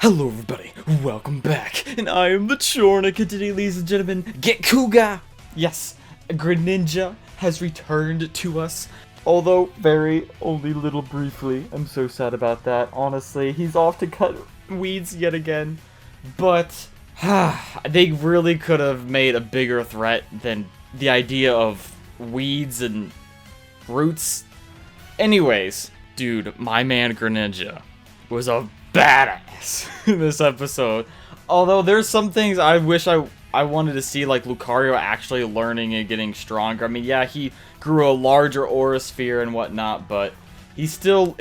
Hello everybody, welcome back, and I am the Chornik, and today, ladies and gentlemen, get Kuga! Yes, Greninja has returned to us, although only little briefly. I'm so sad about that, honestly. He's off to cut weeds yet again, but they really could have made a bigger threat than the idea of weeds and roots. Anyways, dude, my man Greninja was a badass in this episode. Although there's some things I wish I wanted to see, like Lucario actually learning and getting stronger. I mean, yeah, he grew a larger aura sphere and whatnot, but he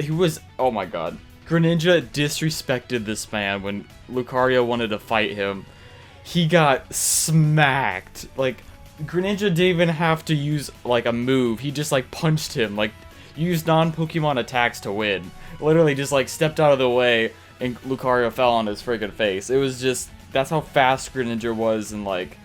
was, oh my god. Greninja disrespected this man when Lucario wanted to fight him. He got smacked. Like, Greninja didn't even have to use, like, a move. He just, like, punched him. Like, used non-Pokemon attacks to win. Literally just, like, stepped out of the way and Lucario fell on his freaking face. It was just, that's how fast Greninja was and, like,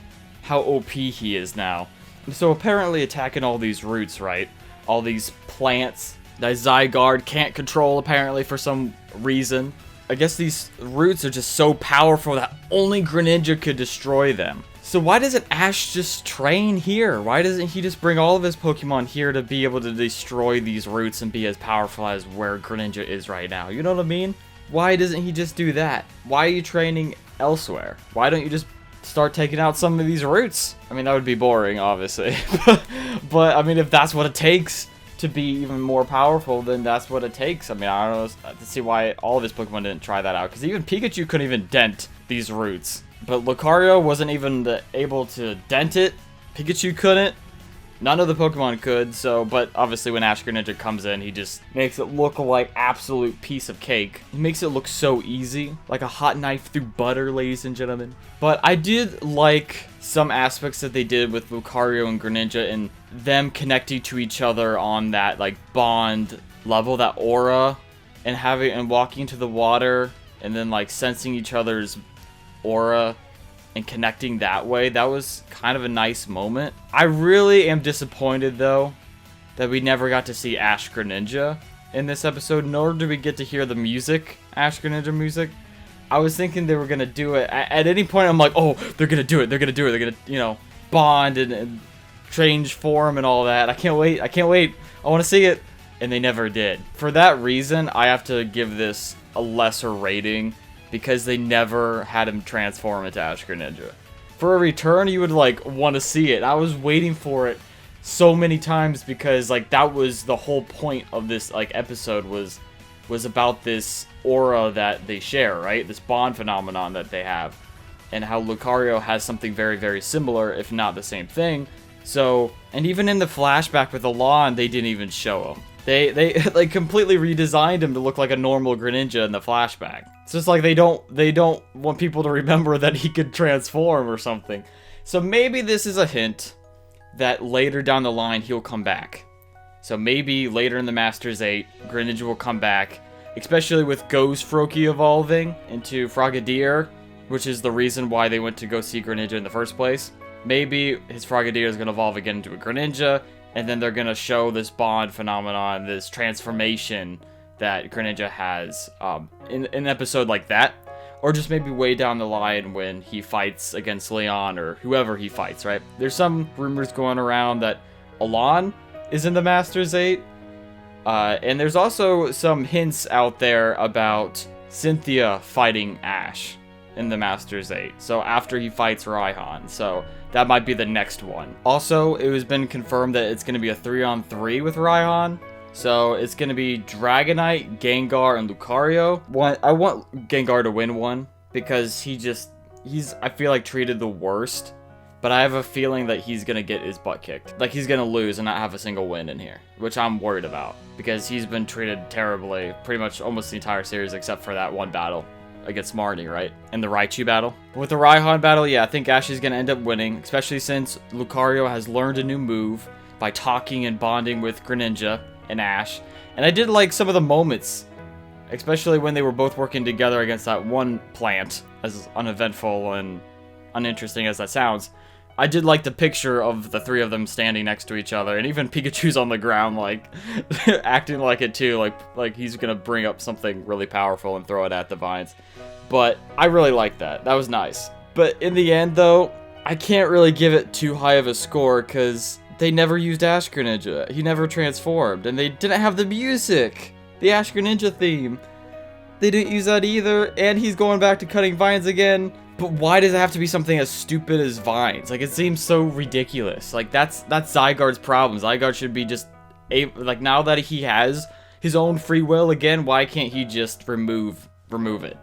how OP he is now. So apparently attacking all these roots, right? All these plants that Zygarde can't control, apparently, for some reason. I guess these roots are just so powerful that only Greninja could destroy them. So why doesn't Ash just train here? Why doesn't he just bring all of his Pokemon here to be able to destroy these roots and be as powerful as where Greninja is right now? You know what I mean? Why doesn't he just do that? Why are you training elsewhere? Why don't you just start taking out some of these roots? I mean, that would be boring, obviously. But, I mean, if that's what it takes to be even more powerful, then that's what it takes. I mean, I don't know to see why all of his Pokemon didn't try that out. Because even Pikachu couldn't even dent these roots. But Lucario wasn't even able to dent it. Pikachu couldn't. None of the Pokemon could, so, but obviously when Ash Greninja comes in, he just makes it look like absolute piece of cake. He makes it look so easy, like a hot knife through butter, ladies and gentlemen. But I did like some aspects that they did with Lucario and Greninja and them connecting to each other on that, like, bond level, that aura, and walking into the water, and then, like, sensing each other's aura and connecting that way. That was kind of a nice moment. I really am disappointed, though, that we never got to see Ash Greninja in this episode, nor did we get to hear the music, Ash Greninja music. I was thinking they were going to do it. At any point, I'm like, oh, they're going to do it. They're going to do it. They're going to, you know, bond and change form and all that. I can't wait. I can't wait. I want to see it. And they never did. For that reason, I have to give this a lesser rating, because they never had him transform into Ash Greninja. For a return, you would, like, want to see it. I was waiting for it so many times because, like, that was the whole point of this, like, episode was about this aura that they share, right? This bond phenomenon that they have. And how Lucario has something very, very similar, if not the same thing. So, and even in the flashback with Alon, they didn't even show him. They like completely redesigned him to look like a normal Greninja in the flashback. It's just like they don't want people to remember that he could transform or something. So maybe this is a hint that later down the line he'll come back. So maybe later in the Masters 8, Greninja will come back, especially with Ghost Froakie evolving into Frogadier, which is the reason why they went to go see Greninja in the first place. Maybe his Frogadier is going to evolve again into a Greninja, and then they're going to show this bond phenomenon, this transformation that Greninja has in an episode like that. Or just maybe way down the line when he fights against Leon or whoever he fights, right? There's some rumors going around that Alon is in the Masters 8. And there's also some hints out there about Cynthia fighting Ash in the Masters 8. So after he fights Raihan. So that might be the next one. Also, it has been confirmed that it's going to be a 3-on-3 with Raihan. So it's going to be Dragonite, Gengar, and Lucario. I want Gengar to win one because he's, I feel like, treated the worst. But I have a feeling that he's going to get his butt kicked. Like, he's going to lose and not have a single win in here, which I'm worried about because he's been treated terribly pretty much almost the entire series except for that one battle against Marnie, right? And the Raichu battle. But with the Raihan battle, yeah, I think Ash is going to end up winning, especially since Lucario has learned a new move by talking and bonding with Greninja and Ash. And I did like some of the moments, especially when they were both working together against that one plant, as uneventful and uninteresting as that sounds. I did like the picture of the three of them standing next to each other, and even Pikachu's on the ground, like, acting like it too, like he's gonna bring up something really powerful and throw it at the vines. But I really liked that. That was nice. But in the end, though, I can't really give it too high of a score because they never used Ash Greninja. He never transformed, and they didn't have the music. The Ash Greninja theme. They didn't use that either, and he's going back to cutting vines again. But why does it have to be something as stupid as vines? Like, it seems so ridiculous. Like, that's Zygarde's problem. Zygarde should be just able, like, now that he has his own free will again, why can't he just remove it?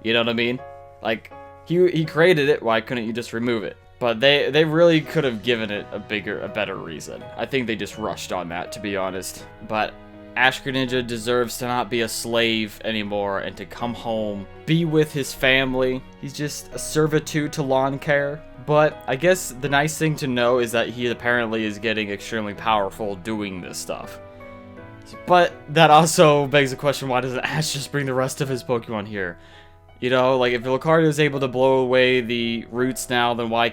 You know what I mean? Like, he created it, why couldn't you just remove it? But they really could have given it a better reason. I think they just rushed on that, to be honest. But Ash Greninja deserves to not be a slave anymore and to come home, be with his family. He's just a servitude to lawn care. But I guess the nice thing to know is that he apparently is getting extremely powerful doing this stuff. But that also begs the question, why doesn't Ash just bring the rest of his Pokemon here? You know, like if Lucario is able to blow away the roots now, then why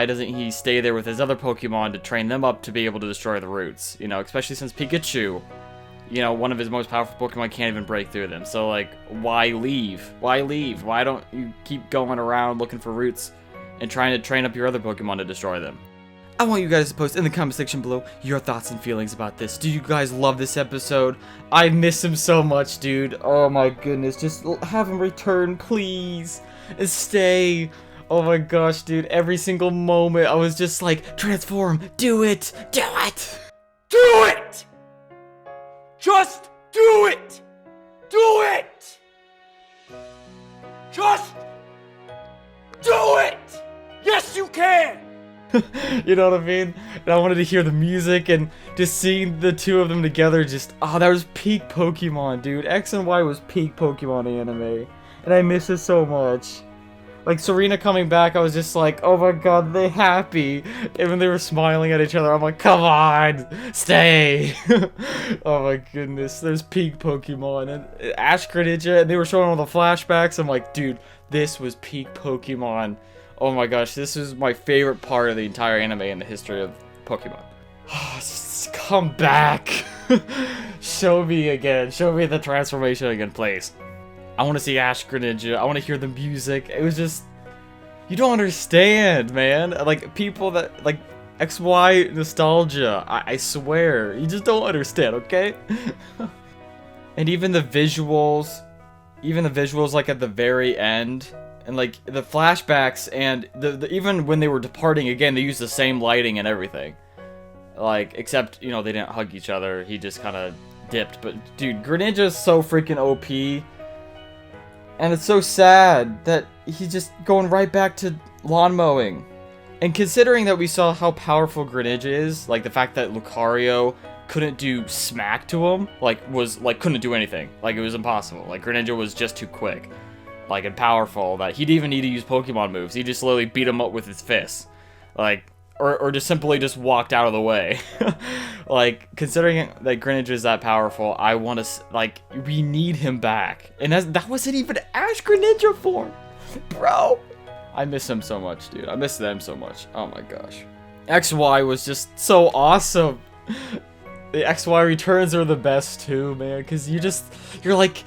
doesn't he stay there with his other Pokemon to train them up to be able to destroy the roots? You know, especially since Pikachu, you know, one of his most powerful Pokemon can't even break through them. So, like, why leave? Why leave? Why don't you keep going around looking for roots and trying to train up your other Pokemon to destroy them? I want you guys to post in the comment section below your thoughts and feelings about this. Do you guys love this episode? I miss him so much, dude. Oh my goodness. Just have him return, please. And stay. Oh my gosh, dude. Every single moment, I was just like, transform. Do it. Do it. Do it! Just do it! Do it! Just do it! Yes, you can! You know what I mean? And I wanted to hear the music and just seeing the two of them together just... Oh, that was peak Pokemon, dude. X and Y was peak Pokemon anime. And I miss it so much. Like, Serena coming back, I was just like, oh my god, they happy. And when they were smiling at each other, I'm like, come on, stay. Oh my goodness, there's peak Pokemon. And Ash Greninja, and they were showing all the flashbacks. I'm like, dude, this was peak Pokemon. Oh my gosh, this is my favorite part of the entire anime in the history of Pokemon. Just come back. Show me again. Show me the transformation again, please. I want to see Ash Greninja. I want to hear the music. It was just... You don't understand, man. Like, people that... Like, XY nostalgia. I swear. You just don't understand, okay? And even the visuals... Even the visuals, like, at the very end... And, like, the flashbacks and even when they were departing again, they used the same lighting and everything. Like, except, you know, they didn't hug each other. He just kind of dipped. But, dude, Greninja is so freaking OP. And it's so sad that he's just going right back to lawn mowing. And considering that we saw how powerful Greninja is, like, the fact that Lucario couldn't do smack to him, couldn't do anything. Like, it was impossible. Like, Greninja was just too quick. Like, and powerful, that he'd even need to use Pokemon moves. He just literally beat him up with his fists. Like, or just simply just walked out of the way. Like, considering that Greninja is that powerful, I want to, like, we need him back. And that wasn't even Ash Greninja form. Bro. I miss him so much, dude. I miss them so much. Oh my gosh. XY was just so awesome. The XY returns are the best too, man. Because you're like...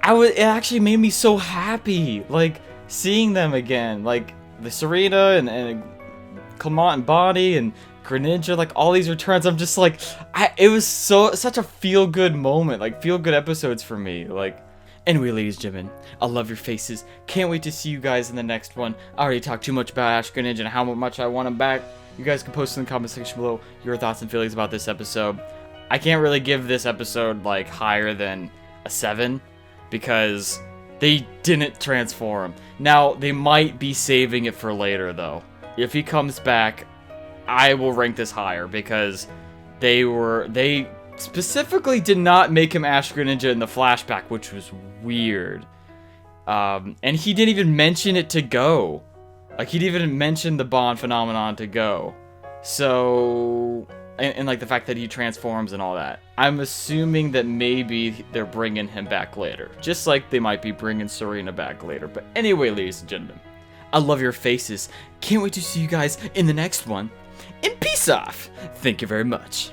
it actually made me so happy, like, seeing them again, like, the Serena and Clement and Bonnie and Greninja, like, all these returns, I'm just like, it was such a feel-good moment, like, feel-good episodes for me, like. Anyway, ladies and gentlemen, I love your faces, can't wait to see you guys in the next one. I already talked too much about Ash Greninja and how much I want him back. You guys can post in the comment section below your thoughts and feelings about this episode. I can't really give this episode, like, higher than a 7. Because they didn't transform. Now, they might be saving it for later, though. If he comes back, I will rank this higher, because they specifically did not make him Ash Greninja in the flashback, which was weird. And he didn't even mention it to Go. Like, he didn't even mention the Bond phenomenon to Go. So... And like the fact that he transforms and all that. I'm assuming that maybe they're bringing him back later. Just like they might be bringing Serena back later. But anyway, ladies and gentlemen, I love your faces. Can't wait to see you guys in the next one. And peace off. Thank you very much.